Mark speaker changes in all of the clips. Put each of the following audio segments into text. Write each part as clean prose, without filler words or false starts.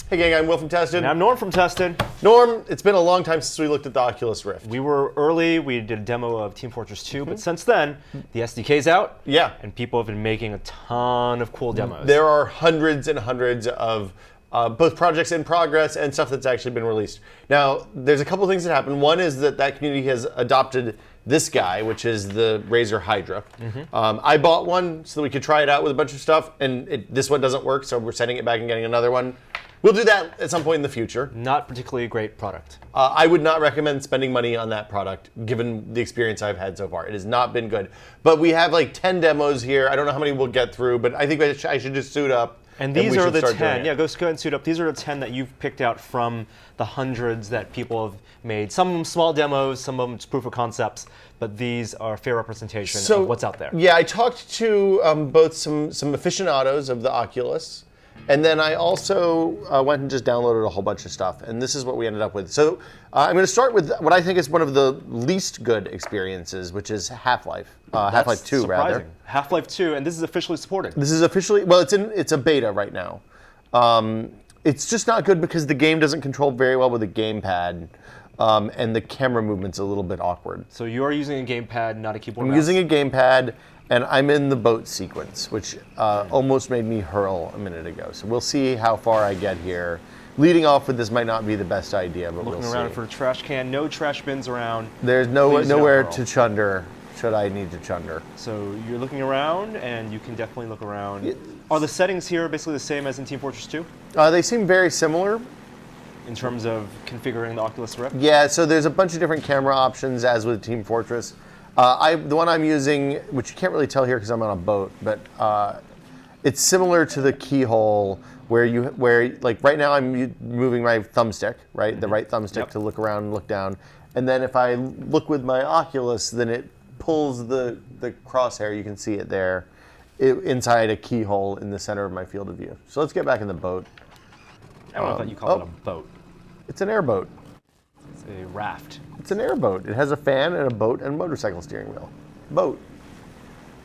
Speaker 1: Hey gang, I'm Will from Tested.
Speaker 2: And I'm Norm from Tested.
Speaker 1: Norm, it's been a long time since we looked at the Oculus Rift.
Speaker 2: We were early, we did a demo of Team Fortress 2, but since then, the SDK's out.
Speaker 1: Yeah.
Speaker 2: And people have been making a ton of cool demos.
Speaker 1: There are hundreds and hundreds of both projects in progress and stuff that's actually been released. Now, there's a couple things that happen. One is that community has adopted this guy, which is the Razer Hydra. I bought one so that we could try it out with a bunch of stuff, and this one doesn't work, so we're sending it back and getting another one. We'll do that at some point in the future.
Speaker 2: Not particularly a great product.
Speaker 1: I would not recommend spending money on that product, given the experience I've had so far. It has not been good. But we have like 10 demos here. I don't know how many we'll get through, but I think I should just suit up.
Speaker 2: And these are the 10. Yeah, go ahead and suit up. These are the 10 that you've picked out from the hundreds that people have made. Some of them small demos, some of them just proof of concepts, but these are a fair representation of what's out there.
Speaker 1: Yeah, I talked to both some aficionados of the Oculus, and then I also went and just downloaded a whole bunch of stuff, and this is what we ended up with. So I'm going to start with what I think is one of the least good experiences, which is Half-Life. Half-Life 2,
Speaker 2: surprising.
Speaker 1: rather.
Speaker 2: Half-Life 2, and this is officially supported.
Speaker 1: This is officially, well, it's a beta right now. It's just not good because the game doesn't control very well with a gamepad, and the camera movement's a little bit awkward.
Speaker 2: So you are using a gamepad, not a keyboard mouse?
Speaker 1: I'm using a gamepad, and I'm in the boat sequence, which almost made me hurl a minute ago. So we'll see how far I get here. Leading off with this might not be the best idea, but we'll see.
Speaker 2: Looking around for a trash can, no trash bins around.
Speaker 1: There's nowhere to chunder, should I need to chunder.
Speaker 2: So you're looking around, and you can definitely look around. Are the settings here basically the same as in Team Fortress 2?
Speaker 1: They seem very similar.
Speaker 2: In terms of configuring the Oculus Rift?
Speaker 1: Yeah, so there's a bunch of different camera options, as with Team Fortress. The one I'm using, which you can't really tell here because I'm on a boat, but it's similar to the keyhole where like right now I'm moving my thumbstick, right, the right thumbstick to look around and look down, and then if I look with my Oculus, then it pulls the crosshair. You can see it there, inside a keyhole in the center of my field of view. So let's get back in the boat.
Speaker 2: I don't know if you call it a boat.
Speaker 1: It's an airboat.
Speaker 2: It's a raft.
Speaker 1: It's an airboat. It has a fan and a boat and a motorcycle steering wheel. Boat.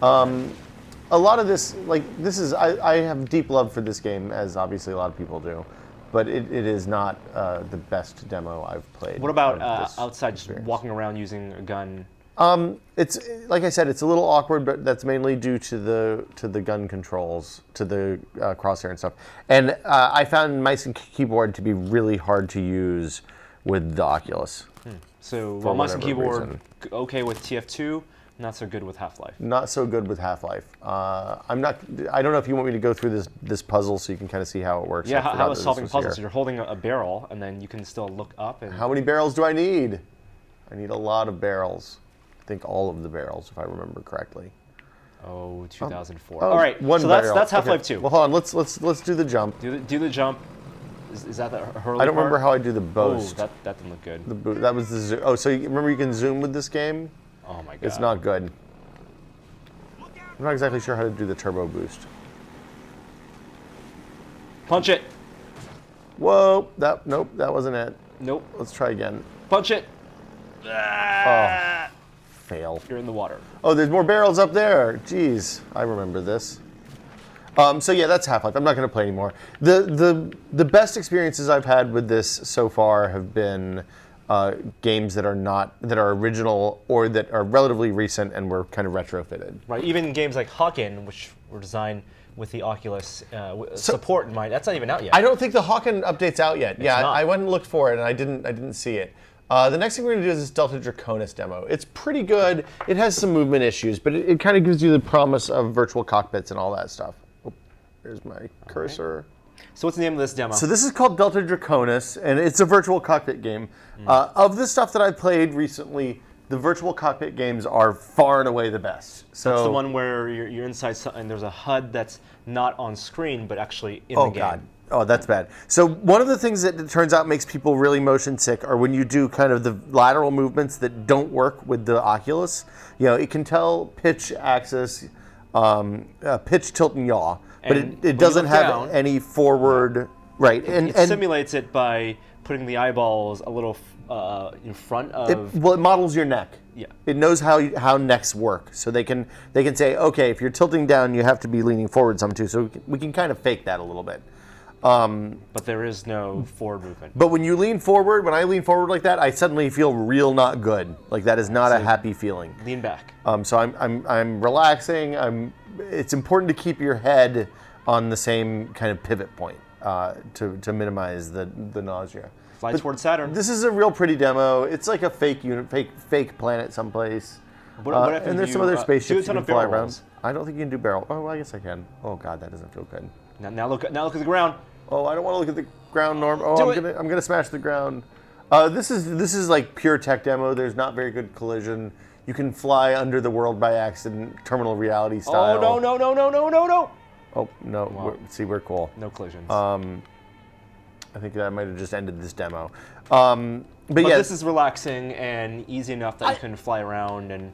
Speaker 1: A lot of this, I have deep love for this game, as obviously a lot of people do, but it is not the best demo I've played.
Speaker 2: What about outside, just walking around using a gun?
Speaker 1: It's like I said, it's a little awkward, but that's mainly due to the gun controls, to the crosshair and stuff. And I found mice and keyboard to be really hard to use with the Oculus.
Speaker 2: So while mouse and keyboard okay with TF2, not so good with Half-Life.
Speaker 1: Not so good with Half-Life. I don't know if you want me to go through this puzzle so you can kind of see how it works.
Speaker 2: Yeah, how is solving puzzles? You're holding a barrel, and then you can still look up. And
Speaker 1: how many barrels do I need? I need a lot of barrels. I think all of the barrels, if I remember correctly.
Speaker 2: Oh, 2004. All right, so that's Half-Life 2.
Speaker 1: Well, hold on. Let's do the jump.
Speaker 2: Do the jump. Is that the hurley
Speaker 1: I don't remember
Speaker 2: part?
Speaker 1: how I do the boost.
Speaker 2: Oh, that didn't look good.
Speaker 1: The boost. That was the zoom. Oh, so remember you can zoom with this game?
Speaker 2: Oh my god.
Speaker 1: It's not good. I'm not exactly sure how to do the turbo boost.
Speaker 2: Punch it.
Speaker 1: Whoa! Nope, that wasn't it.
Speaker 2: Nope.
Speaker 1: Let's try again.
Speaker 2: Punch it.
Speaker 1: Oh, fail.
Speaker 2: You're in the water.
Speaker 1: Oh, there's more barrels up there. Jeez, I remember this. So yeah, that's Half-Life. I'm not going to play anymore. The best experiences I've had with this so far have been games that are original or that are relatively recent and were kind of retrofitted.
Speaker 2: Right. Even games like Hawken, which were designed with the Oculus support in mind, that's not even out yet.
Speaker 1: I don't think the Hawken update's out yet.
Speaker 2: It's not.
Speaker 1: I went and looked for it and I didn't see it. The next thing we're going to do is this Delta Draconis demo. It's pretty good. It has some movement issues, but it kind of gives you the promise of virtual cockpits and all that stuff. Oh, there's my cursor.
Speaker 2: So what's the name of this demo?
Speaker 1: So this is called Delta Draconis, and it's a virtual cockpit game. Of the stuff that I've played recently, the virtual cockpit games are far and away the best. So
Speaker 2: that's the one where you're inside and there's a HUD that's not on screen, but actually in the game. Oh, God.
Speaker 1: Oh, that's bad. So one of the things that it turns out makes people really motion sick are when you do kind of the lateral movements that don't work with the Oculus. You know, it can tell pitch, axis, pitch, tilt, and yaw, but it doesn't have any forward, right.
Speaker 2: And it simulates it by putting the eyeballs a little in front of...
Speaker 1: It models your neck.
Speaker 2: Yeah.
Speaker 1: It knows how necks work. So they can say, okay, if you're tilting down, you have to be leaning forward some too. So we can kind of fake that a little bit.
Speaker 2: But there is no forward movement.
Speaker 1: But when you lean forward, when I lean forward like that, I suddenly feel real not good. Like that is not a happy feeling.
Speaker 2: Lean back.
Speaker 1: So I'm relaxing. It's important to keep your head on the same kind of pivot point to minimize the nausea.
Speaker 2: Fly towards Saturn.
Speaker 1: This is a real pretty demo. It's like a fake planet someplace.
Speaker 2: What if
Speaker 1: and there's
Speaker 2: you,
Speaker 1: some other spaceships
Speaker 2: do a ton
Speaker 1: you can
Speaker 2: of
Speaker 1: fly
Speaker 2: barrel
Speaker 1: around.
Speaker 2: rolls?
Speaker 1: I don't think you can do barrel. Oh, well, I guess I can. Oh God, that doesn't feel good.
Speaker 2: Now look at the ground.
Speaker 1: Oh, I don't want to look at the ground, Norm. Oh, I'm gonna smash the ground. This is like pure tech demo. There's not very good collision. You can fly under the world by accident, terminal reality style.
Speaker 2: Oh no.
Speaker 1: Oh no!
Speaker 2: Wow.
Speaker 1: We're cool.
Speaker 2: No collisions.
Speaker 1: I think that might have just ended this demo.
Speaker 2: But
Speaker 1: yeah,
Speaker 2: this is relaxing and easy enough that you can fly around and.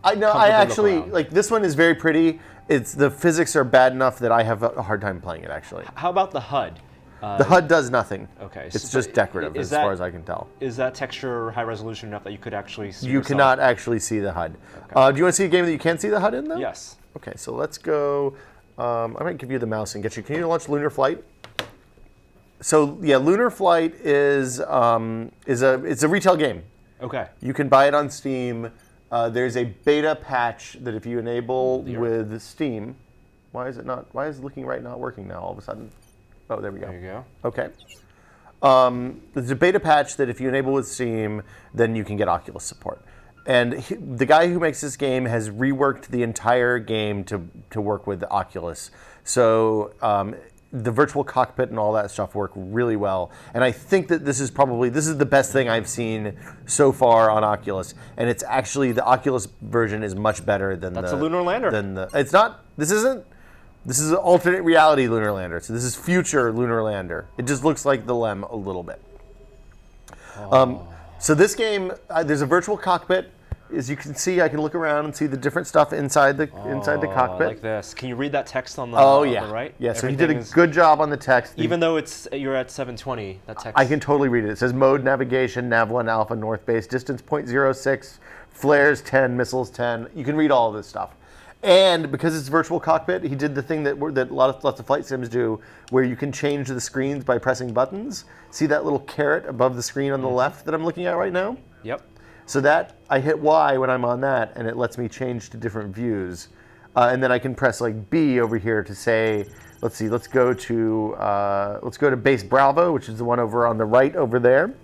Speaker 1: I know. I
Speaker 2: comfortably
Speaker 1: actually
Speaker 2: look around.
Speaker 1: like this one is very pretty. It's the physics are bad enough that I have a hard time playing it. Actually,
Speaker 2: How about the HUD?
Speaker 1: the HUD does nothing.
Speaker 2: Okay,
Speaker 1: It's
Speaker 2: so-
Speaker 1: just decorative
Speaker 2: is
Speaker 1: as far
Speaker 2: that-
Speaker 1: as I can tell.
Speaker 2: Is that texture high resolution enough that you could actually see
Speaker 1: You
Speaker 2: yourself?
Speaker 1: cannot actually see the HUD.
Speaker 2: Okay.
Speaker 1: Do you want to see a game that you can see the HUD in though?
Speaker 2: Yes.
Speaker 1: Okay, so let's go. I might give you the mouse and get you. Can you launch Lunar Flight? So yeah, Lunar Flight is a retail game.
Speaker 2: Okay.
Speaker 1: You can buy it on Steam. There's a beta patch that if you enable with Steam, why is Looking Right not working now all of a sudden? Oh, there we go.
Speaker 2: There you go.
Speaker 1: Okay. There's a beta patch that if you enable with Steam, then you can get Oculus support. And the guy who makes this game has reworked the entire game to work with Oculus. So the virtual cockpit and all that stuff work really well. And I think that this is the best thing I've seen so far on Oculus. And it's actually, the Oculus version is much better than
Speaker 2: That's a lunar lander.
Speaker 1: It's not, this is an alternate reality lunar lander. So this is future lunar lander. It just looks like the LEM a little bit. So this game, there's a virtual cockpit. As you can see, I can look around and see the different stuff inside the cockpit.
Speaker 2: Like this. Can you read that text on the,
Speaker 1: Oh
Speaker 2: on
Speaker 1: yeah,
Speaker 2: the right?
Speaker 1: yeah. So he
Speaker 2: Everything
Speaker 1: did a
Speaker 2: is-
Speaker 1: good job on the text.
Speaker 2: Even though you're at 720, that text.
Speaker 1: I can totally read it. It says mode, navigation, nav 1 alpha, north base, distance 0.06, flares 10, missiles 10. You can read all of this stuff. And because it's virtual cockpit, he did the thing that lots of flight sims do, where you can change the screens by pressing buttons. See that little caret above the screen on the left that I'm looking at right now?
Speaker 2: Yep.
Speaker 1: So that, I hit Y when I'm on that, and it lets me change to different views. And then I can press like B over here to say, let's go to base Bravo, which is the one over on the right over there.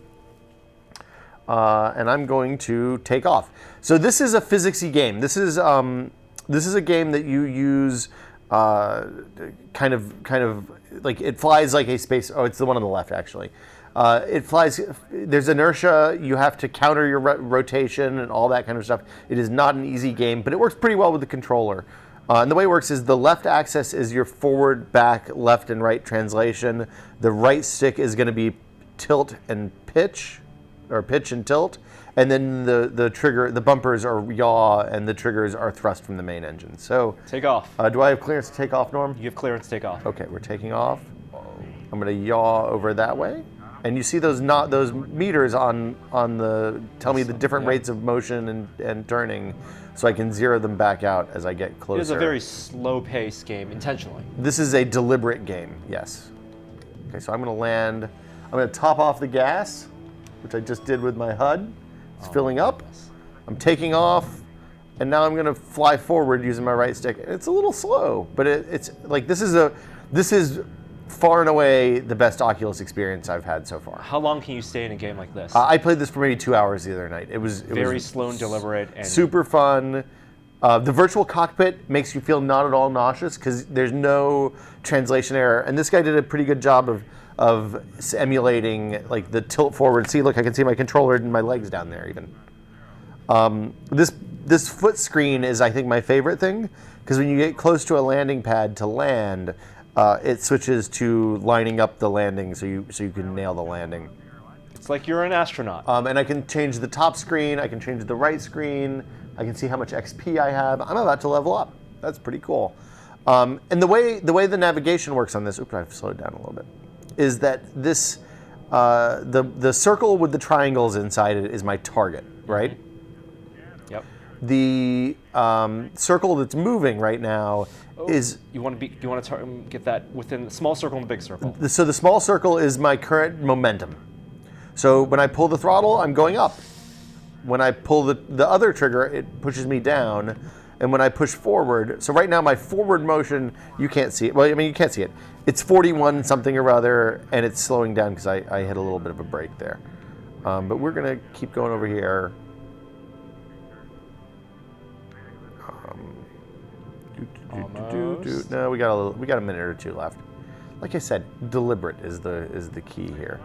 Speaker 1: And I'm going to take off. So this is a physicsy game. This is a game that you use kind of like it flies like a space. Oh, it's the one on the left actually. It flies. There's inertia. You have to counter your rotation and all that kind of stuff. It is not an easy game, but it works pretty well with the controller. And the way it works is the left axis is your forward, back, left, and right translation. The right stick is going to be tilt and pitch, or pitch and tilt. And then the bumpers are yaw, and the triggers are thrust from the main engine. So
Speaker 2: Take off.
Speaker 1: do I have clearance to take off, Norm?
Speaker 2: You have clearance to take off.
Speaker 1: Okay, we're taking off. I'm going to yaw over that way. And you see those meters on the tell me the different rates of motion and turning, so I can zero them back out as I get closer.
Speaker 2: It is a very slow-paced game, intentionally.
Speaker 1: This is a deliberate game, yes. Okay, so I'm going to land. I'm going to top off the gas, which I just did with my HUD. It's filling up. I'm taking off, and now I'm going to fly forward using my right stick. It's a little slow, but it's like this is far and away the best Oculus experience I've had so far.
Speaker 2: How long can you stay in a game like this?
Speaker 1: I played this for maybe 2 hours the other night. It was
Speaker 2: Very slow and deliberate. And
Speaker 1: super fun. The virtual cockpit makes you feel not at all nauseous because there's no translation error. And this guy did a pretty good job of emulating like the tilt forward. See, look, I can see my controller and my legs down there even. This foot screen is, I think, my favorite thing because when you get close to a landing pad to land, it switches to lining up the landing so you can nail the landing.
Speaker 2: it's like you're an astronaut.
Speaker 1: And I can change the top screen, I can change the right screen, I can see how much XP I have. I'm about to level up. That's pretty cool. And the way the navigation works on this, oops, I've slowed down a little bit, is that this the circle with the triangles inside it is my target, right?
Speaker 2: Yep.
Speaker 1: The circle that's moving right now is...
Speaker 2: You want to get that within the small circle and the big circle.
Speaker 1: So the small circle is my current momentum. So when I pull the throttle, I'm going up. When I pull the other trigger, it pushes me down. And when I push forward, so right now my forward motion, you can't see it. Well, I mean, you can't see it. It's 41 something or other, and it's slowing down because I hit a little bit of a break there. But we're going to keep going over here. No, we got a minute or two left. Like I said, deliberate is the key here.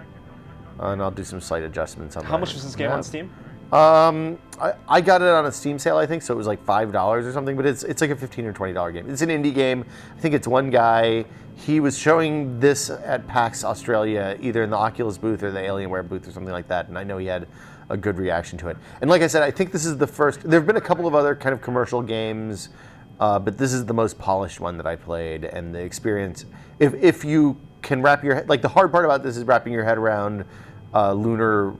Speaker 1: And I'll do some slight adjustments on that.
Speaker 2: How much was this game on Steam?
Speaker 1: I got it on a Steam sale, I think, so it was like $5 or something, but it's like a $15 or $20 game. It's an indie game. I think it's one guy. He was showing this at PAX Australia, either in the Oculus booth or the Alienware booth or something like that, and I know he had a good reaction to it. And like I said, I think this is the first. There have been a couple of other kind of commercial games, but this is the most polished one that I played, and the experience, if you can wrap your head, like the hard part about this is wrapping your head around lunar,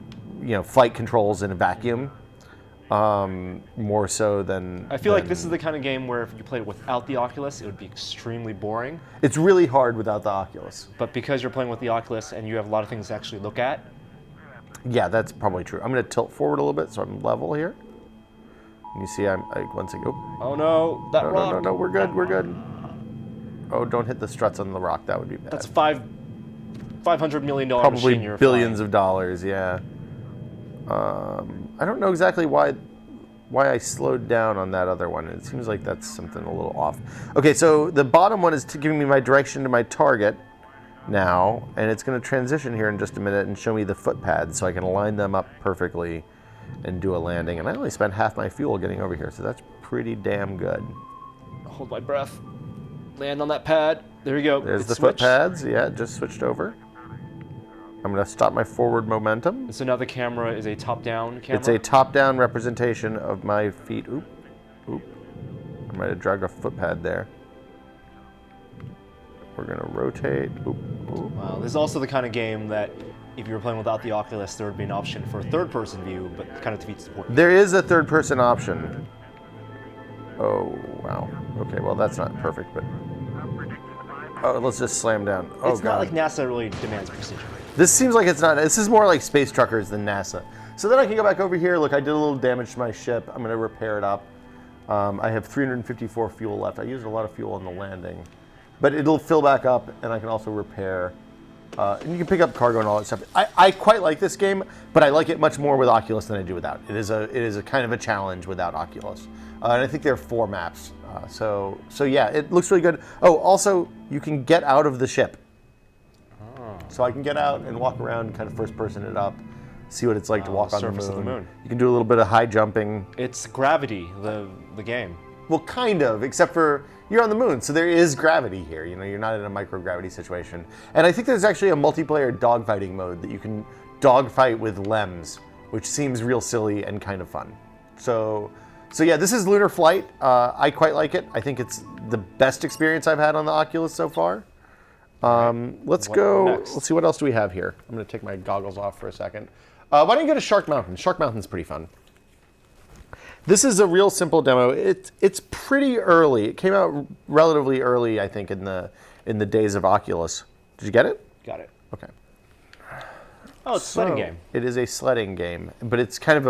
Speaker 1: flight controls in a vacuum, more so than...
Speaker 2: I feel like this is the kind of game where if you played without the Oculus, it would be extremely boring.
Speaker 1: It's really hard without the Oculus.
Speaker 2: But because you're playing with the Oculus and you have a lot of things to actually look at...
Speaker 1: Yeah, that's probably true. I'm going to tilt forward a little bit so I'm level here. You see, once I go...
Speaker 2: Oh no, that rock.
Speaker 1: No, we're good. Oh, don't hit the struts on the rock. That would be bad.
Speaker 2: That's $500 million
Speaker 1: probably
Speaker 2: machine you're
Speaker 1: billions
Speaker 2: flying.
Speaker 1: of dollars, yeah. I don't know exactly why I slowed down on that other one. It seems like that's something a little off. Okay, so the bottom one is giving me my direction to my target now, and it's going to transition here in just a minute and show me the foot pads so I can line them up perfectly and do a landing. And I only spent half my fuel getting over here, so that's pretty damn good.
Speaker 2: Hold my breath. Land on that pad. There you go.
Speaker 1: There's the foot pads. Yeah, it just switched over. I'm going to stop my forward momentum.
Speaker 2: So now the camera is a top-down camera?
Speaker 1: It's a top-down representation of my feet. Oop. I might have dragged a foot pad there. We're going to rotate. Oop.
Speaker 2: Wow, this is also the kind of game that if you were playing without the Oculus, there would be an option for a third-person view, but kind of defeats the point.
Speaker 1: There is a third-person option. Oh, wow. Okay, well, that's not perfect, but... Oh, let's just slam down. Oh,
Speaker 2: it's not like NASA really demands precision.
Speaker 1: This seems like it's not. This is more like space truckers than NASA. So then I can go back over here. Look, I did a little damage to my ship. I'm going to repair it up. I have 354 fuel left. I used a lot of fuel on the landing. But it'll fill back up, and I can also repair. And you can pick up cargo and all that stuff. I quite like this game, but I like it much more with Oculus than I do without. It is a kind of a challenge without Oculus. And I think there are 4 maps. So yeah, it looks really good. Oh, also, you can get out of the ship. So I can get out and walk around and kind of first person it up, see what it's like to walk on the
Speaker 2: surface of the moon.
Speaker 1: You can do a little bit of high jumping.
Speaker 2: It's Gravity, the game.
Speaker 1: Well, kind of, except for you're on the moon, so there is gravity here. You're not in a microgravity situation. And I think there's actually a multiplayer dogfighting mode that you can dogfight with LEMs, which seems real silly and kind of fun. So yeah, this is Lunar Flight. I quite like it. I think it's the best experience I've had on the Oculus so far. Let's go.
Speaker 2: Next?
Speaker 1: Let's see, what else do we have here? I'm going to take my goggles off for a second. Why don't you go to Shark Mountain? Shark Mountain's pretty fun. This is a real simple demo. It's pretty early. It came out relatively early, I think, in the days of Oculus. Did you get it?
Speaker 2: Got it.
Speaker 1: Okay.
Speaker 2: Oh, it's a sledding game.
Speaker 1: It is a sledding game, but it's got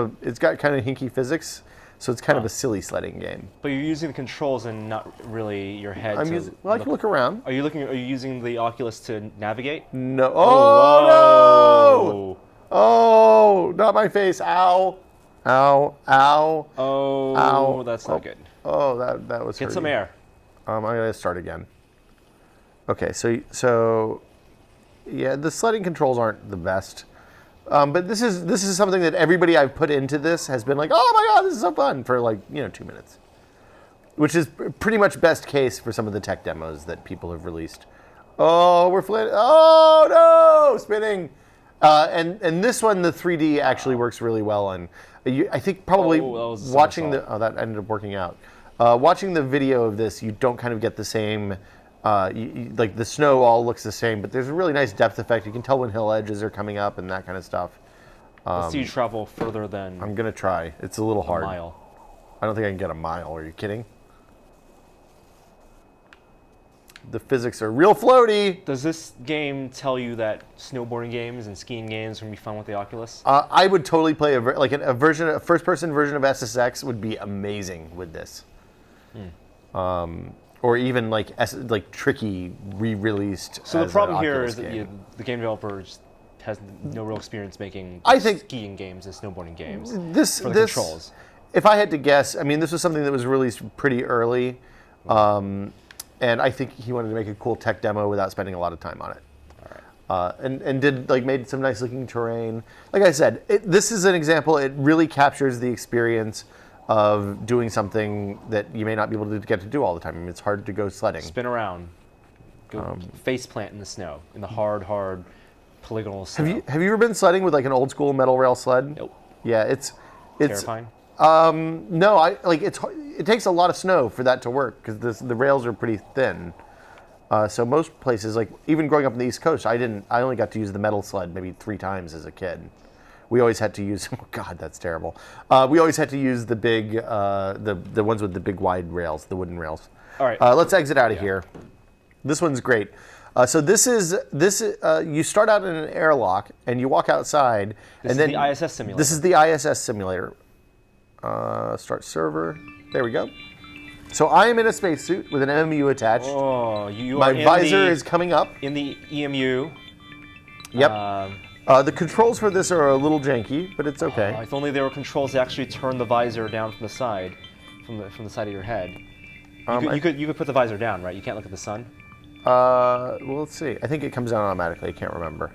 Speaker 1: kind of hinky physics, so it's kind of a silly sledding game.
Speaker 2: But you're using the controls and not really your head.
Speaker 1: I can look around.
Speaker 2: Are you using the Oculus to navigate?
Speaker 1: No. Oh, no! Oh, not my face. Ow. Ow. Ow.
Speaker 2: Oh,
Speaker 1: ow.
Speaker 2: That's not good.
Speaker 1: Oh, that was
Speaker 2: Get
Speaker 1: hurting.
Speaker 2: some air.
Speaker 1: I'm going to start again. Okay, so yeah, the sledding controls aren't the best. But this is something that everybody I've put into this has been like, oh my god, this is so fun for 2 minutes. Which is pretty much best case for some of the tech demos that people have released. Oh, we're flying. Oh no, spinning. And this one, the 3D actually works really well on. I think probably watching that ended up working out. Watching the video of this, you don't kind of get the same. Like the snow all looks the same, but there's a really nice depth effect. You can tell when hill edges are coming up and that kind of stuff.
Speaker 2: Let's see you travel further than
Speaker 1: I'm going to try. It's a little hard.
Speaker 2: mile.
Speaker 1: I don't think I can get a mile. Are you kidding? The physics are real floaty.
Speaker 2: Does this game tell you that snowboarding games and skiing games are going to be fun with the Oculus?
Speaker 1: I would totally play a first-person version of SSX would be amazing with this. Or even like tricky re-released.
Speaker 2: So the problem here
Speaker 1: Oculus
Speaker 2: is that
Speaker 1: game.
Speaker 2: the game developer just has no real experience making skiing games and snowboarding games for the controls.
Speaker 1: If I had to guess, I mean, this was something that was released pretty early. And I think he wanted to make a cool tech demo without spending a lot of time on it. All right. And made some nice looking terrain. Like I said, this is an example. It really captures the experience of doing something that you may not be able to get to do all the time. I mean, it's hard to go sledding.
Speaker 2: Spin around, go face plant in the snow, in the hard polygonal snow.
Speaker 1: Have you ever been sledding with like an old school metal rail sled?
Speaker 2: Nope.
Speaker 1: Yeah, it's
Speaker 2: terrifying.
Speaker 1: No, it takes a lot of snow for that to work because the rails are pretty thin. So most places, like even growing up on the East Coast, I only got to use the metal sled maybe 3 times as a kid. We always had to use. Oh God, that's terrible. We always had to use the big, the ones with the big wide rails, the wooden rails.
Speaker 2: All right.
Speaker 1: Let's exit out of here. This one's great. So you start out in an airlock and you walk outside,
Speaker 2: This is the ISS simulator.
Speaker 1: This is the ISS simulator. Start server. There we go. So I am in a spacesuit with an EMU attached.
Speaker 2: Oh, you
Speaker 1: My
Speaker 2: are
Speaker 1: visor is coming up.
Speaker 2: in the EMU.
Speaker 1: Yep. The controls for this are a little janky, but it's okay.
Speaker 2: If only there were controls to actually turn the visor down from the side, from the side of your head. You could put the visor down, right? You can't look at the sun.
Speaker 1: Well, let's see. I think it comes down automatically. I can't remember.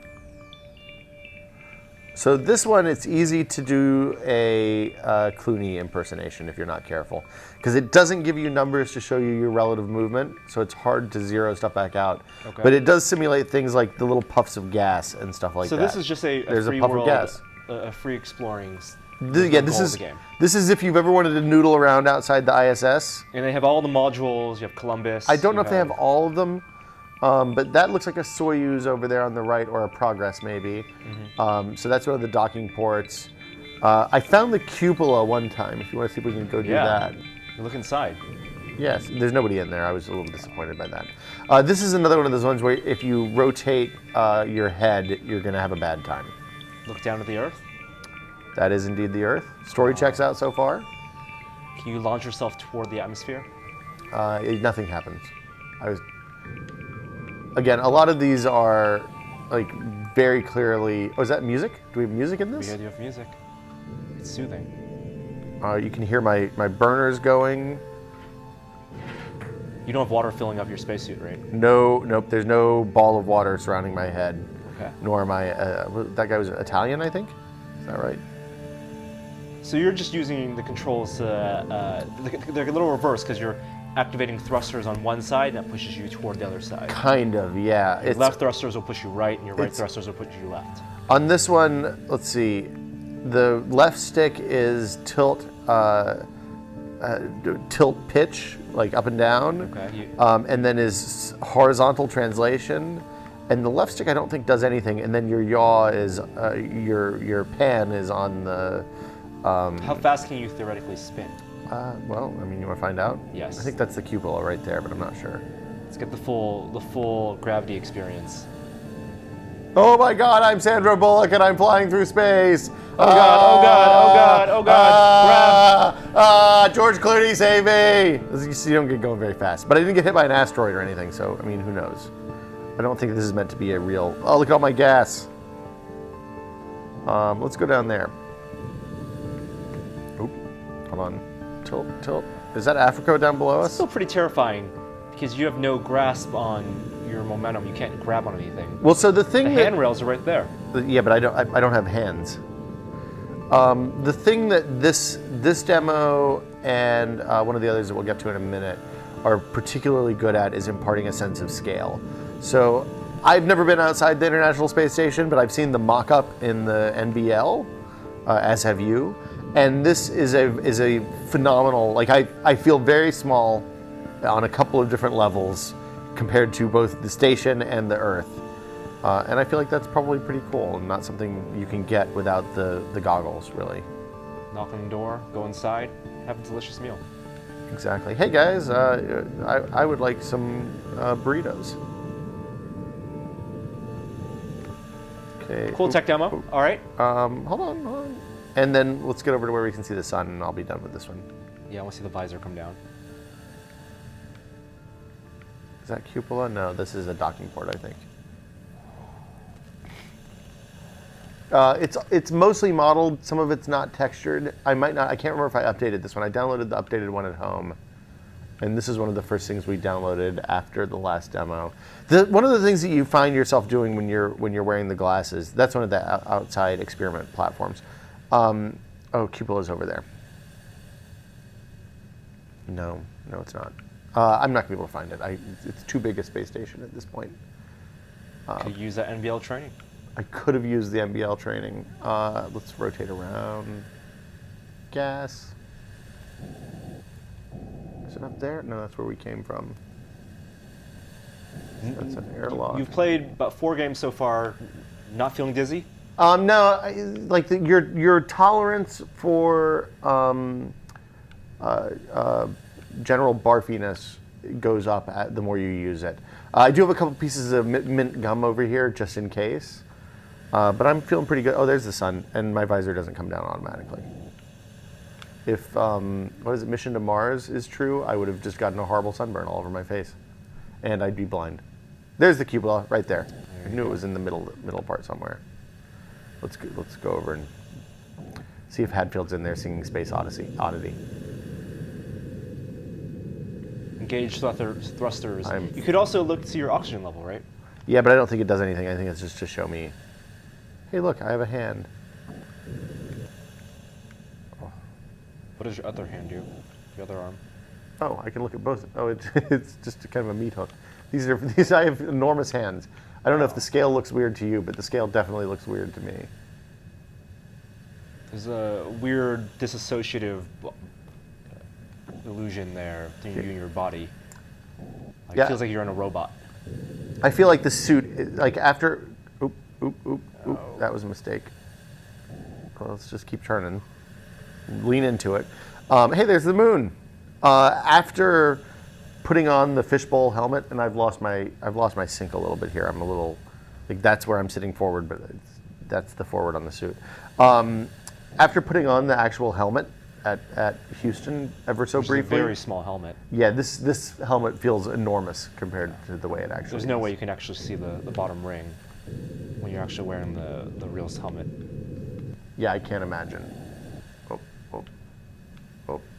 Speaker 1: So this one, it's easy to do a Clooney impersonation if you're not careful, because it doesn't give you numbers to show you your relative movement, so it's hard to zero stuff back out.
Speaker 2: Okay.
Speaker 1: But it does simulate things like the little puffs of gas and stuff like that.
Speaker 2: So this is just a free
Speaker 1: puff
Speaker 2: world,
Speaker 1: of gas.
Speaker 2: a free exploring.
Speaker 1: This is if you've ever wanted to noodle around outside the ISS.
Speaker 2: And they have all the modules. You have Columbus.
Speaker 1: I don't know if they have all of them. But that looks like a Soyuz over there on the right, or a Progress maybe. So that's one of the docking ports. I found the cupola one time, if you want to see if we can go do that.
Speaker 2: Look inside.
Speaker 1: Yes, there's nobody in there. I was a little disappointed by that. This is another one of those ones where if you rotate your head, you're going to have a bad time.
Speaker 2: Look down at the Earth.
Speaker 1: That is indeed the Earth. Story checks out so far.
Speaker 2: Can you launch yourself toward the atmosphere?
Speaker 1: Nothing happens. Again, a lot of these are like very clearly. Oh, is that music? Do we have music in this?
Speaker 2: We do have music. It's soothing.
Speaker 1: You can hear my burners going.
Speaker 2: You don't have water filling up your spacesuit, right?
Speaker 1: No, nope. There's no ball of water surrounding my head.
Speaker 2: Okay.
Speaker 1: Nor am I. That guy was Italian, I think. Is that right?
Speaker 2: So you're just using the controls. They're a little reverse because you're activating thrusters on one side, and that pushes you toward the other side.
Speaker 1: Kind of, yeah.
Speaker 2: Your left thrusters will push you right, and your right thrusters will push you left.
Speaker 1: On this one, let's see. The left stick is tilt pitch, like up and down.
Speaker 2: Okay.
Speaker 1: And then is horizontal translation. And the left stick I don't think does anything. And then your yaw is, your pan is on the...
Speaker 2: How fast can you theoretically spin?
Speaker 1: Well, I mean, you want to find out?
Speaker 2: Yes.
Speaker 1: I think that's the cupola right there, but I'm not sure.
Speaker 2: Let's get the full gravity experience.
Speaker 1: Oh my God, I'm Sandra Bullock and I'm flying through space.
Speaker 2: Oh God, oh God, oh God, oh God,
Speaker 1: George Clooney, save me. You don't get going very fast. But I didn't get hit by an asteroid or anything, so, I mean, who knows? I don't think this is meant to be a real... Oh, look at all my gas. Let's go down there. Oop, hold on. Tilt. Is that Africa down below us?
Speaker 2: It's still pretty terrifying because you have no grasp on your momentum. You can't grab on anything.
Speaker 1: Well, so the
Speaker 2: handrails are right there.
Speaker 1: Yeah, but I don't have hands. The thing that this demo and one of the others that we'll get to in a minute are particularly good at is imparting a sense of scale. So I've never been outside the International Space Station, but I've seen the mock-up in the NBL, as have you. And this is a phenomenal, like I feel very small on a couple of different levels compared to both the station and the Earth. And I feel like that's probably pretty cool and not something you can get without the goggles, really.
Speaker 2: knock on the door, go inside, have a delicious meal.
Speaker 1: Exactly. Hey guys, I would like some burritos. Okay.
Speaker 2: Cool tech demo. All right.
Speaker 1: Hold on. And then let's get over to where we can see the sun, and I'll be done with this one.
Speaker 2: Yeah, I want to see the visor come down.
Speaker 1: Is that cupola? No, this is a docking port, I think. It's mostly modeled. Some of it's not textured. I can't remember if I updated this one. I downloaded the updated one at home, and this is one of the first things we downloaded after the last demo. One of the things that you find yourself doing when you're wearing the glasses. That's one of the outside experiment platforms. Oh, cupola's over there. No, it's not. I'm not gonna be able to find it. It's too big a space station at this point.
Speaker 2: Could use that NBL training.
Speaker 1: I could have used the NBL training. Let's rotate around. Gas. Is it up there? No, that's where we came from. That's an airlock.
Speaker 2: You've played about 4 games so far. Not feeling dizzy?
Speaker 1: No, your tolerance for general barfiness goes up the more you use it. I do have a couple pieces of mint gum over here just in case, but I'm feeling pretty good. Oh, there's the sun, and my visor doesn't come down automatically. If Mission to Mars is true, I would have just gotten a horrible sunburn all over my face, and I'd be blind. There's the cupola right there. I knew it was in the middle part somewhere. Let's go over and see if Hadfield's in there singing Space Oddity.
Speaker 2: Engage thrusters. You could also look to your oxygen level, right?
Speaker 1: Yeah, but I don't think it does anything. I think it's just to show me, hey, look, I have a hand.
Speaker 2: Oh. What does your other hand do? The other arm?
Speaker 1: Oh, I can look at both. Oh, it's just kind of a meat hook. These I have enormous hands. I don't know if the scale looks weird to you, but the scale definitely looks weird to me.
Speaker 2: There's a weird dissociative illusion there between you and your body. It feels like you're in a robot.
Speaker 1: I feel like the suit, like after, oop, that was a mistake. Well, let's just keep turning. Lean into it. Hey, there's the moon. After putting on the fishbowl helmet, and I've lost my sync a little bit here. I'm a little, like that's where I'm sitting forward, but that's the forward on the suit. After putting on the actual helmet at Houston ever so briefly.
Speaker 2: It's a very small helmet.
Speaker 1: Yeah, this helmet feels enormous compared to the way it actually is.
Speaker 2: There's no way you can actually see the bottom ring when you're actually wearing the real helmet.
Speaker 1: Yeah, I can't imagine.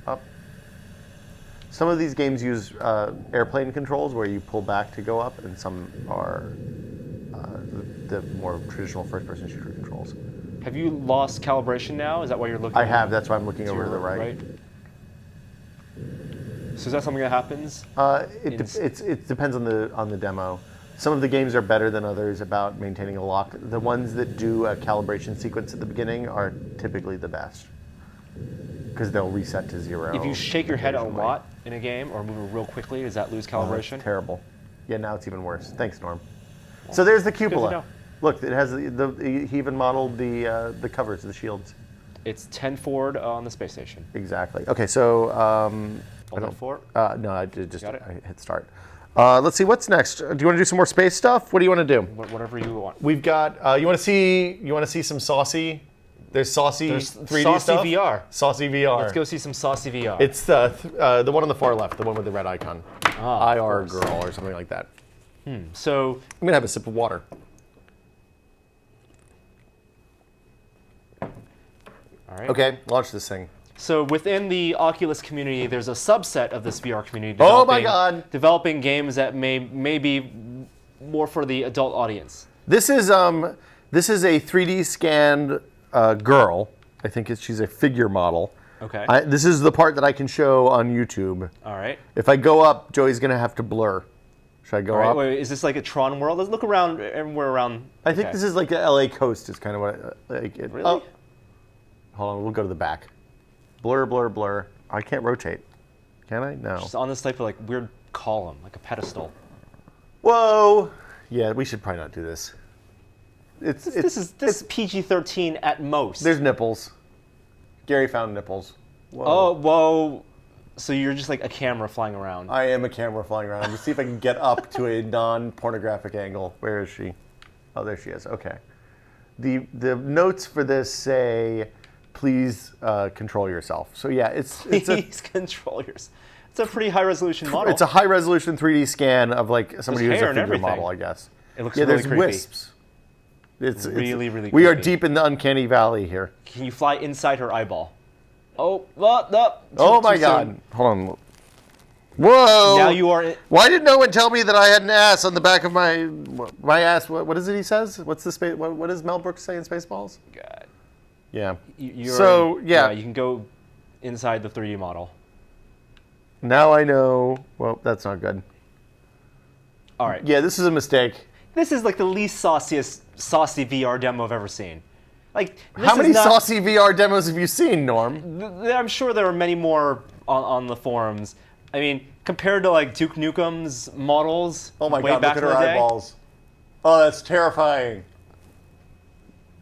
Speaker 1: Up. Some of these games use airplane controls where you pull back to go up, and some are the more traditional first-person shooter controls.
Speaker 2: Have you lost calibration now? Is that why you're looking?
Speaker 1: I have. That's why I'm looking over to the right.
Speaker 2: So is that something that happens?
Speaker 1: It depends on the demo. Some of the games are better than others about maintaining a lock. The ones that do a calibration sequence at the beginning are typically the best because they'll reset to 0.
Speaker 2: If you shake your head a lot in a game or move it real quickly, does that lose calibration?
Speaker 1: It's terrible. Yeah, now it's even worse. Thanks, Norm. Well, so there's the cupola. Look, it has he even modeled the covers, the shields.
Speaker 2: It's 10 forward on the space station.
Speaker 1: Exactly. Okay, so
Speaker 2: Hold on for
Speaker 1: it? No, I hit start. Let's see what's next. Do you want to do some more space stuff? What do you want to do?
Speaker 2: Whatever you want.
Speaker 1: We've got. You want to see some saucy? There's saucy 3D
Speaker 2: saucy
Speaker 1: stuff.
Speaker 2: VR.
Speaker 1: Saucy VR.
Speaker 2: Let's go see some saucy VR.
Speaker 1: It's the one on the far left, the one with the red icon. IR girl or something like that.
Speaker 2: So
Speaker 1: I'm gonna have a sip of water.
Speaker 2: All right.
Speaker 1: Okay, launch this thing.
Speaker 2: So within the Oculus community, there's a subset of this VR community developing games that may be more for the adult audience.
Speaker 1: This is a 3D scanned girl. I think she's a figure model.
Speaker 2: Okay.
Speaker 1: This is the part that I can show on YouTube.
Speaker 2: All right.
Speaker 1: If I go up, Joey's gonna have to blur. Should I go up?
Speaker 2: Wait, is this like a Tron world? Let's look around everywhere around.
Speaker 1: I think this is like the LA coast is kind of what
Speaker 2: Really?
Speaker 1: Oh. Hold on, we'll go to the back. Blur, blur, blur. I can't rotate. Can I? No.
Speaker 2: Just on this type of like weird column, like a pedestal.
Speaker 1: Whoa. Yeah, we should probably not do this.
Speaker 2: This is PG-13 at most.
Speaker 1: There's nipples. Gary found nipples.
Speaker 2: Whoa. Oh, whoa. So you're just like a camera flying around.
Speaker 1: I am a camera flying around. Let's see if I can get up to a non-pornographic angle. Where is she? Oh, there she is. Okay. The notes for this say, please control yourself. So yeah,
Speaker 2: please control yourself. It's a pretty high-resolution model.
Speaker 1: It's a high-resolution 3D scan of like somebody who's a figure model, I guess.
Speaker 2: It looks really creepy.
Speaker 1: There's wisps. It's
Speaker 2: really creepy.
Speaker 1: We are deep in the uncanny valley here.
Speaker 2: Can you fly inside her eyeball? Oh, no.
Speaker 1: Oh my God.
Speaker 2: Soon.
Speaker 1: Hold on. Whoa.
Speaker 2: Now you are...
Speaker 1: Why did no one tell me that I had an ass on the back of my ass? What is it he says? What's the space? What does Mel Brooks say in Spaceballs?
Speaker 2: God.
Speaker 1: Yeah.
Speaker 2: Yeah, you can go inside the 3D model.
Speaker 1: Now I know. Well, that's not good.
Speaker 2: All right.
Speaker 1: Yeah, this is a mistake.
Speaker 2: This is like the least saucy VR demo I've ever seen. Like,
Speaker 1: how many saucy VR demos have you seen, Norm?
Speaker 2: I'm sure there are many more on the forums. I mean, compared to like Duke Nukem's models.
Speaker 1: Oh my
Speaker 2: way
Speaker 1: God!
Speaker 2: back
Speaker 1: Look at
Speaker 2: in
Speaker 1: her
Speaker 2: the day.
Speaker 1: eyeballs. Oh, that's terrifying.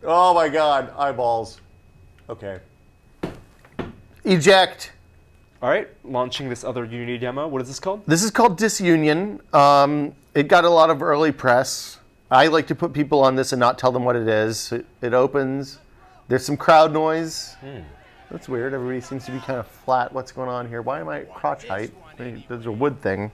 Speaker 1: Oh my God! Eyeballs. Okay. Eject.
Speaker 2: All right, launching this other Unity demo. What is this called?
Speaker 1: This is called Disunion. It got a lot of early press. I like to put people on this and not tell them what it is. It opens. There's some crowd noise. That's weird. Everybody seems to be kind of flat. What's going on here? Why am I crotch height? There's a wood thing.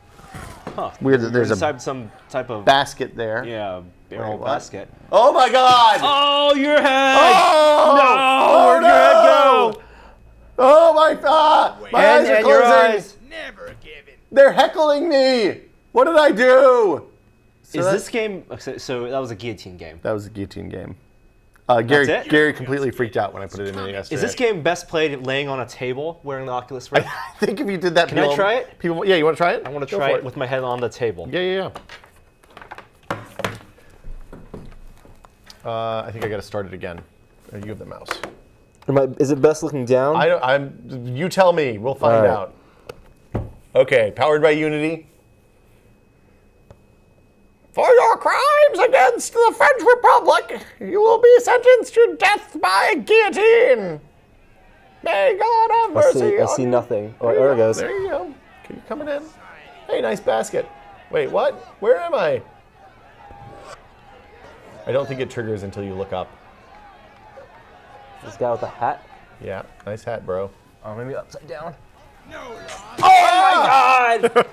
Speaker 2: Huh.
Speaker 1: Weird that there's
Speaker 2: some type of
Speaker 1: basket there.
Speaker 2: Yeah, barrel basket.
Speaker 1: Oh my God!
Speaker 2: Oh, your head!
Speaker 1: Oh!
Speaker 2: No! Where'd your head go?
Speaker 1: Oh my God! My eyes are closing.
Speaker 2: Your eyes.
Speaker 3: Never given.
Speaker 1: They're heckling me. What did I do?
Speaker 2: Is this game? So that was a guillotine game.
Speaker 1: That was a guillotine game. Gary completely freaked out when I put it in there yesterday.
Speaker 2: Is this game best played laying on a table wearing the Oculus Rift?
Speaker 1: I think if you did that,
Speaker 2: Can I try it?
Speaker 1: Yeah, you want to try it?
Speaker 2: I want to try it with my head on the table.
Speaker 1: Yeah. I think I got to start it again. You have the mouse.
Speaker 2: Is it best looking down?
Speaker 1: You tell me. We'll find out. Okay, powered by Unity. For your crimes against the French Republic, you will be sentenced to death by guillotine. May God have mercy.
Speaker 2: I see nothing. Oh, there it goes.
Speaker 1: There you go. Can you coming in? Hey, nice basket. Wait, what? Where am I? I don't think it triggers until you look up.
Speaker 2: This guy with the hat?
Speaker 1: Yeah, nice hat, bro.
Speaker 2: Or maybe upside down.
Speaker 3: No,
Speaker 2: oh my God!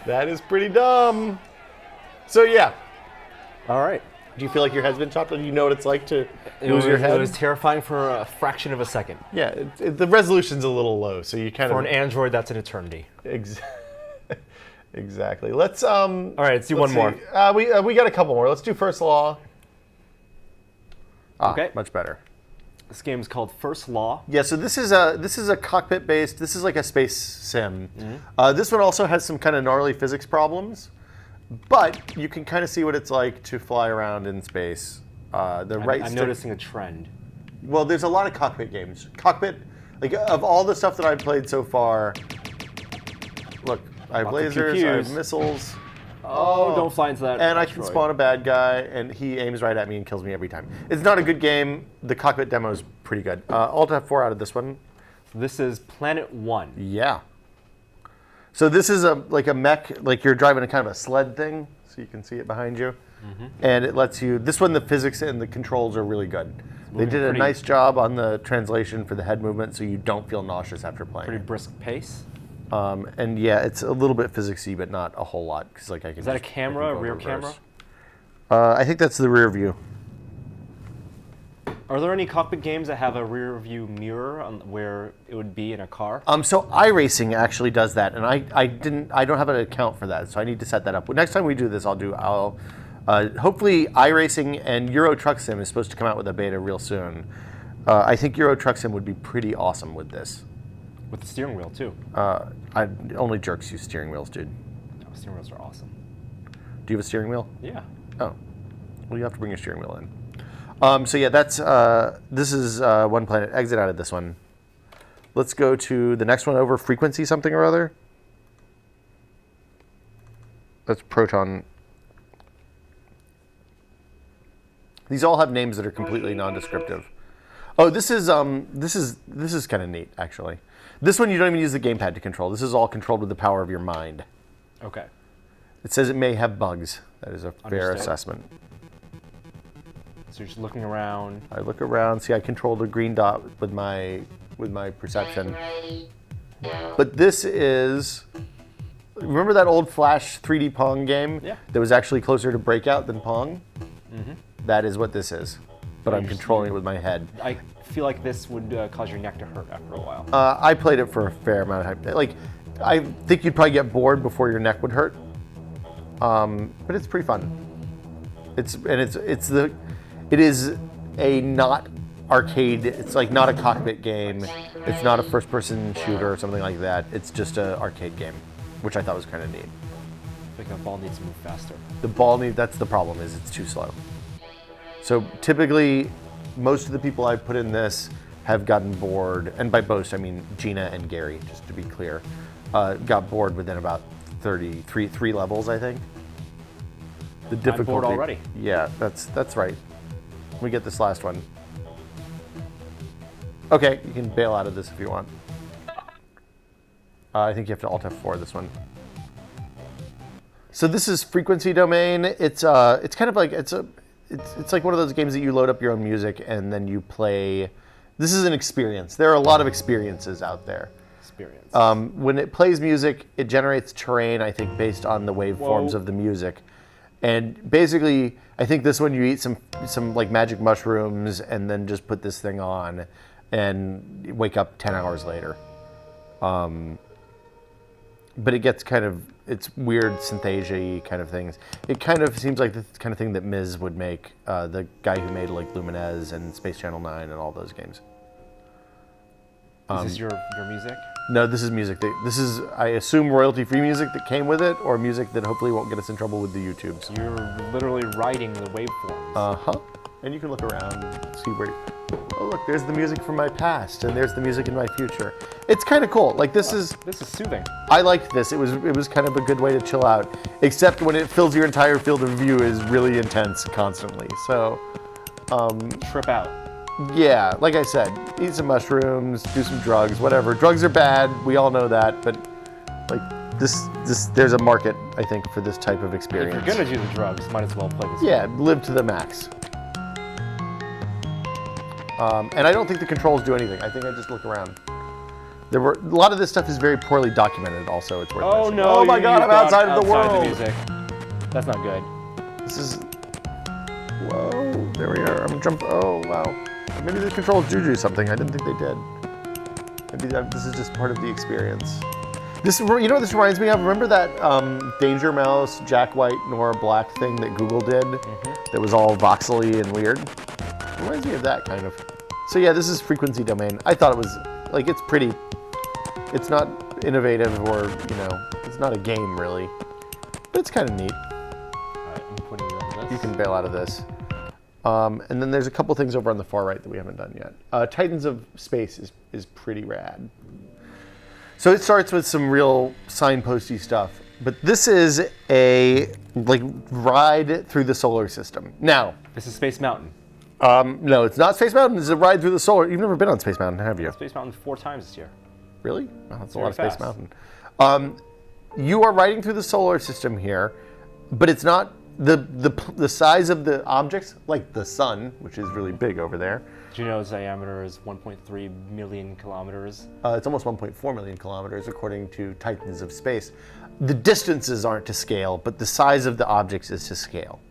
Speaker 1: That is pretty dumb. So yeah.
Speaker 2: All right.
Speaker 1: Do you feel like your head's been chopped? Do you know what it's like to lose your head?
Speaker 2: It was terrifying for a fraction of a second.
Speaker 1: Yeah, the resolution's a little low, so you kind of...
Speaker 2: For an Android, that's an eternity.
Speaker 1: Exactly. Let's All
Speaker 2: right, let's do one more.
Speaker 1: We got a couple more. Let's do First Law.
Speaker 2: Okay.
Speaker 1: Much better.
Speaker 2: This game is called First Law.
Speaker 1: Yeah, so this is a cockpit based. This is like a space sim. This one also has some kind of gnarly physics problems, but you can kind of see what it's like to fly around in space. I'm
Speaker 2: noticing a trend.
Speaker 1: Well, there's a lot of cockpit games. Cockpit, like of all the stuff that I've played so far. Look, I have lasers, I have missiles.
Speaker 2: Oh, don't fly into that.
Speaker 1: And I can spawn a bad guy, and he aims right at me and kills me every time. It's not a good game. The cockpit demo is pretty good. Alt F4 out of this one.
Speaker 2: This is Planet 1.
Speaker 1: Yeah. So this is like a mech, like you're driving a kind of a sled thing, so you can see it behind you. And it lets you, this one the physics and the controls are really good. They did a nice job on the translation for the head movement, so you don't feel nauseous after playing.
Speaker 2: Pretty brisk pace.
Speaker 1: And yeah, it's a little bit physicsy, but not a whole lot. Cause like I can.
Speaker 2: Is that a camera, a rear camera?
Speaker 1: I think that's the rear view.
Speaker 2: Are there any cockpit games that have a rear view mirror where it would be in a car?
Speaker 1: So iRacing actually does that, and I don't have an account for that, so I need to set that up. Next time we do this, hopefully iRacing and Euro Truck Sim is supposed to come out with a beta real soon. I think Euro Truck Sim would be pretty awesome with this.
Speaker 2: With the steering wheel, too.
Speaker 1: Only jerks use steering wheels, dude.
Speaker 2: No, steering wheels are awesome.
Speaker 1: Do you have a steering wheel?
Speaker 2: Yeah.
Speaker 1: Oh. Well, you have to bring your steering wheel in. So yeah, this is One Planet. Exit out of this one. Let's go to the next one over, Frequency something or other. That's Proton. These all have names that are completely non-descriptive. Oh, this is kind of neat, actually. This one you don't even use the gamepad to control. This is all controlled with the power of your mind.
Speaker 2: Okay.
Speaker 1: It says it may have bugs. That is a fair
Speaker 2: Understood.
Speaker 1: assessment.
Speaker 2: So you're just looking around.
Speaker 1: I look around, see I control the green dot with my perception. But this is, remember that old Flash 3D Pong game?
Speaker 2: Yeah.
Speaker 1: That was actually closer to Breakout than Pong?
Speaker 2: Mm-hmm.
Speaker 1: That is what this is. But I'm controlling it with my head.
Speaker 2: I feel like this would cause your neck to hurt after a while.
Speaker 1: I played it for a fair amount of time. Like, I think you'd probably get bored before your neck would hurt. But it's pretty fun. It is a not arcade. It's like not a cockpit game. It's not a first-person shooter or something like that. It's just an arcade game, which I thought was kind of neat.
Speaker 2: I think the ball needs to move faster.
Speaker 1: That's the problem, is it's too slow. So typically, most of the people I've put in this have gotten bored, and by most I mean Gina and Gary, just to be clear, got bored within about three levels, I think. The difficulty.
Speaker 2: I'm bored already.
Speaker 1: Yeah, that's right. We get this last one. Okay, you can bail out of this if you want. I think you have to Alt F4 this one. So this is frequency domain. It's kind of like it's like one of those games that you load up your own music and then you play. This is an experience. There are a lot of experiences out there.
Speaker 2: Experience.
Speaker 1: When it plays music, it generates terrain, I think, based on the waveforms of the music. And basically, I think this one you eat some like magic mushrooms and then just put this thing on and wake up 10 hours later. But it gets it's weird synthesia-y kind of things. It kind of seems like the kind of thing that Miz would make, the guy who made like Lumines and Space Channel 9 and all those games.
Speaker 2: Is this your music?
Speaker 1: No, this is music. This is, I assume, royalty-free music that came with it, or music that hopefully won't get us in trouble with the YouTubes.
Speaker 2: You're literally writing the waveforms.
Speaker 1: Uh-huh. And you can look around and see where... Oh, look, there's the music from my past, and there's the music in my future. It's kind of cool. Like, this is
Speaker 2: soothing.
Speaker 1: I liked this. It was kind of a good way to chill out, except when it fills your entire field of view is really intense constantly. So,
Speaker 2: trip out.
Speaker 1: Yeah, like I said, eat some mushrooms, do some drugs, whatever. Drugs are bad. We all know that, but like this, there's a market, I think, for this type of experience.
Speaker 2: If you're gonna do the drugs, might as well play this.
Speaker 1: Yeah, live to the max. And I don't think the controls do anything. I think I just look around. A lot of this stuff is very poorly documented. Also, it's worth mentioning.
Speaker 2: No!
Speaker 1: Oh my God! I'm outside of the world.
Speaker 2: The music. That's not good.
Speaker 1: This is. Whoa! There we are. I'm jump. Oh wow. Maybe the controls do something. I didn't think they did. Maybe this is just part of the experience. This, you know what this reminds me of? Remember that Danger Mouse, Jack White, Nora Black thing that Google did? Mm-hmm. That was all voxely and weird? It reminds me of that, kind of. So yeah, this is frequency domain. I thought it was, like, it's pretty, it's not innovative or, you know, it's not a game, really. But it's kind of neat.
Speaker 2: All right, I'm putting you on this.
Speaker 1: You can bail out of this. And then there's a couple things over on the far right that we haven't done yet. Titans of Space is pretty rad. So it starts with some real signposty stuff, but this is a like ride through the solar system. Now,
Speaker 2: this is Space Mountain.
Speaker 1: No, it's not Space Mountain. It's a ride through the solar. You've never been on Space Mountain, have you?
Speaker 2: Space Mountain 4 times this year.
Speaker 1: Really? Oh, that's a lot of
Speaker 2: Very
Speaker 1: Space
Speaker 2: fast.
Speaker 1: Mountain. You are riding through the solar system here, but it's not the size of the objects, like the sun, which is really big over there.
Speaker 2: Do you know its diameter is 1.3 million kilometers?
Speaker 1: It's almost 1.4 million kilometers, according to Titans of Space. The distances aren't to scale, but the size of the objects is to scale.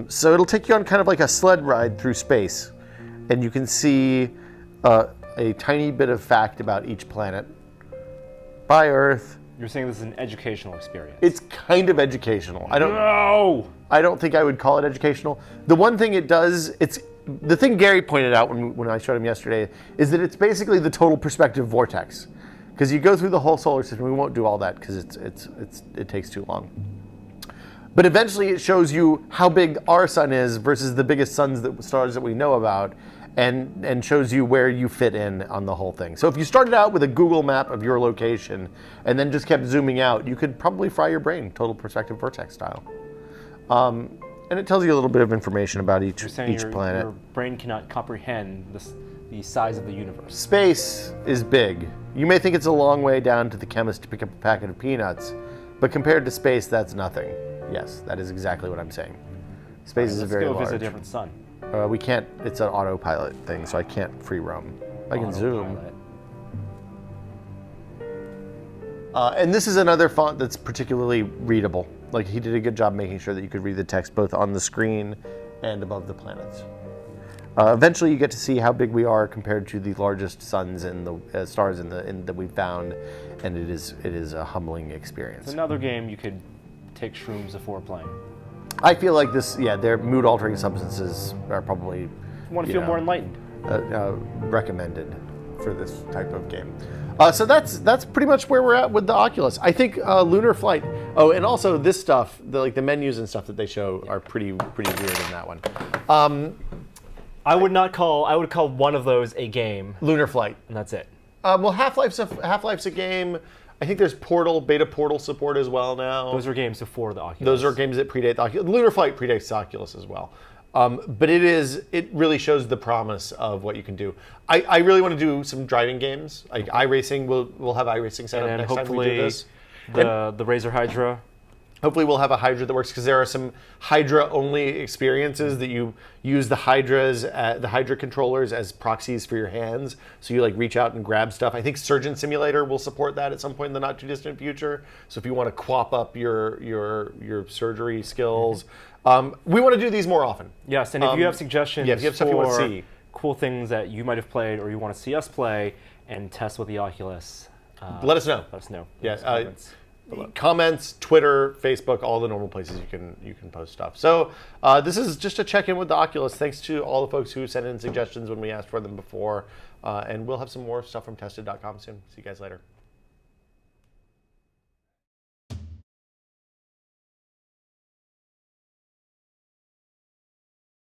Speaker 1: So it'll take you on kind of like a sled ride through space, and you can see a tiny bit of fact about each planet. By Earth.
Speaker 2: You're saying this is an educational experience.
Speaker 1: It's kind of educational. I don't think I would call it educational. The one thing it does, the thing Gary pointed out when I showed him yesterday, is that it's basically the total perspective vortex. Because you go through the whole solar system. We won't do all that because it takes too long. But eventually it shows you how big our sun is versus the biggest stars that we know about, and shows you where you fit in on the whole thing. So if you started out with a Google map of your location and then just kept zooming out, you could probably fry your brain, total perspective vortex style. And it tells you a little bit of information about each
Speaker 2: You're saying
Speaker 1: planet.
Speaker 2: your brain cannot comprehend the size of the universe.
Speaker 1: Space is big. You may think it's a long way down to the chemist to pick up a packet of peanuts, but compared to space, that's nothing. Yes, that is exactly what I'm saying. Space is very large.
Speaker 2: Let's go visit a different sun.
Speaker 1: We can't. It's an autopilot thing, so I can't free roam. I can zoom. And this is another font that's particularly readable. Like, he did a good job making sure that you could read the text both on the screen and above the planets. Eventually, you get to see how big we are compared to the largest suns and the stars that we've found, and it is a humbling experience.
Speaker 2: It's another game you could take shrooms before playing.
Speaker 1: I feel like this, their mood-altering substances are probably...
Speaker 2: You want to feel more enlightened.
Speaker 1: Recommended for this type of game. So that's pretty much where we're at with the Oculus. I think Lunar Flight. Oh, and also this stuff, the menus and stuff that they show are pretty weird in that one.
Speaker 2: I would call one of those a game.
Speaker 1: Lunar Flight,
Speaker 2: and that's it.
Speaker 1: Well, Half-Life's a game. I think there's beta Portal support as well now.
Speaker 2: Those are games before the Oculus.
Speaker 1: Those are games that predate the Oculus. Lunar Flight predates the Oculus as well. But it really shows the promise of what you can do. I really want to do some driving games. Like iRacing, we'll have iRacing set up next time we do this.
Speaker 2: The Razer Hydra.
Speaker 1: Hopefully we'll have a Hydra that works, because there are some Hydra-only experiences that you use the Hydra controllers as proxies for your hands. So you like reach out and grab stuff. I think Surgeon Simulator will support that at some point in the not too distant future. So if you want to quap up your surgery skills, we want to do these more often.
Speaker 2: Yes, and if you have suggestions
Speaker 1: if you have stuff you want to see,
Speaker 2: cool things that you might have played or you want to see us play and test with the Oculus,
Speaker 1: let us know.
Speaker 2: Let us know.
Speaker 1: Yeah. Comments, Twitter, Facebook, all the normal places you can post stuff. So this is just a check-in with the Oculus. Thanks to all the folks who sent in suggestions when we asked for them before. And we'll have some more stuff from tested.com soon. See you guys later.